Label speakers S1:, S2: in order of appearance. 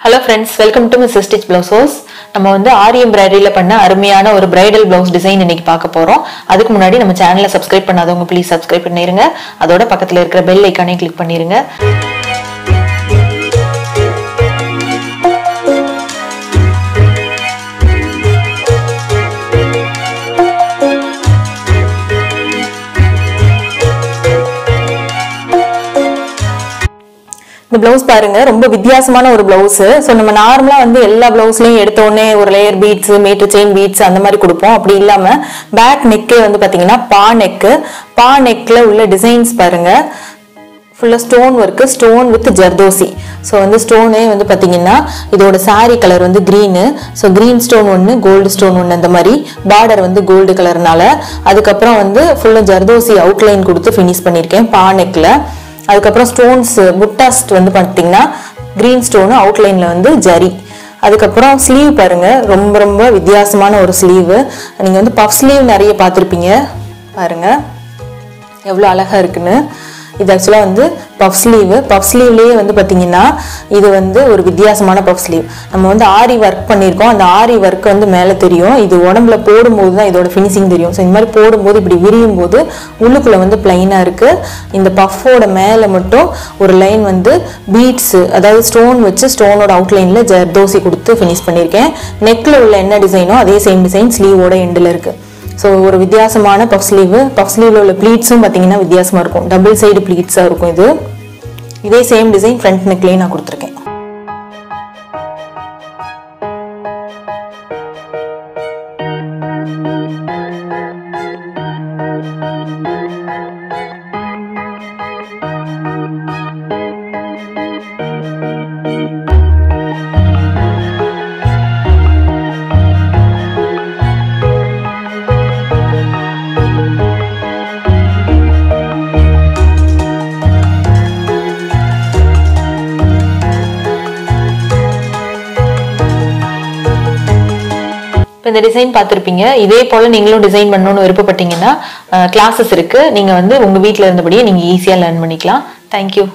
S1: Hello friends, welcome to Mrs. Stitch Blouses. நம்ம வந்து ஆரி எம்ப்ராய்டரியில பண்ண அருமையான ஒரு பிரைடல் பிளவுஸ் டிசைன் இன்னைக்கு பார்க்க போறோம். அதுக்கு முன்னாடி நம்ம சேனலை சப்ஸ்கிரைப் பண்ணாதவங்க ப்ளீஸ் சப்ஸ்கிரைப் பண்ணிருங்க. அதோட பக்கத்துல இருக்கிற பெல் ஐகானை கிளிக் பண்ணிருங்க. இந்த blouse பாருங்க ரொம்ப வித்தியாசமான ஒரு blouse. சோ நம்ம நார்மலா வந்து எல்லா blouseலயும் எடுத்த உடனே ஒரு layer beads, meter chain beads அந்த மாதிரி கொடுப்போம். அப்படி இல்லாம பேக் நெக்கே வந்து பாத்தீங்கன்னா பா நெக்ல உள்ள டிசைன்ஸ் பாருங்க. ஃபுல்லா stone work, stone with zardozi. So வந்து ஸ்டோனே வந்து பாத்தீங்கன்னா இதோட saree கலர் வந்து green. சோ green ஸ்டோன் ஒன்னு, கோல்ட் ஸ்டோன் ஒன்னு, அந்த மாதிரி பார்டர் வந்து கோல்ட் கலர்னால அதுக்கு அப்புறம் வந்து ஃபுல்லா ஜர்தோசி அவுட்லைன் கொடுத்து ஃபினிஷ் பண்ணிருக்கேன் பா நெக்ல. அதுக்கப்புறம் ஸ்டோன்ஸ் புட்டாஸ்ட் வந்து பார்த்தீங்கன்னா கிரீன் ஸ்டோனு அவுட்லைன்ல வந்து ஜரி. அதுக்கப்புறம் ஸ்லீவ் பாருங்க, ரொம்ப ரொம்ப வித்தியாசமான ஒரு ஸ்லீவ். நீங்க வந்து பஃப் ஸ்லீவ் நிறைய பார்த்துருப்பீங்க பாருங்க எவ்வளோ அழகா இருக்குன்னு. இது ஆக்சுவலா வந்து பஃப் ஸ்லீவ்லயே வந்து பாத்தீங்கன்னா இது வந்து ஒரு வித்தியாசமான பஃப் ஸ்லீவ். நம்ம வந்து ஆரி ஒர்க் பண்ணியிருக்கோம், அந்த ஆரி ஒர்க் வந்து மேலே தெரியும். இது உடம்புல போடும்போது தான் இதோட ஃபினிஷிங் தெரியும். ஸோ இந்த மாதிரி போடும்போது இப்படி விரியும் போது உள்ளுக்குள்ள வந்து பிளைனா இருக்கு. இந்த பஃபோட மேலே மட்டும் ஒரு லைன் வந்து பீட்ஸ், அதாவது ஸ்டோன் வச்சு ஸ்டோனோட அவுட்லைன்ல ஜர்தோசி கொடுத்து ஃபினிஷ் பண்ணியிருக்கேன். நெக்ல உள்ள என்ன டிசைனோ அதே சேம் டிசைன் ஸ்லீவோட எண்டில் இருக்கு. ஸோ ஒரு வித்தியாசமான பஃப் ஸ்லீவ்ல உள்ள ப்ளீட்ஸும் பார்த்தீங்கன்னா வித்தியாசமா இருக்கும். டபுள் சைடு ப்ளீட்ஸா இருக்கும். இதே சேம் டிசைன் ஃப்ரண்ட் நெக்லேயே நான் கொடுத்துருக்கேன். இந்த டிசைன் பார்த்திருப்பீங்க. இதே போல நீங்களும் டிசைன் பண்ணணும்னு விருப்பப்பட்டீங்கன்னா கிளாஸஸ் இருக்கு. நீங்க வந்து உங்க வீட்ல இருந்தபடியே நீங்க ஈஸியா லேர்ன் பண்ணிக்கலாம். தேங்க்யூ.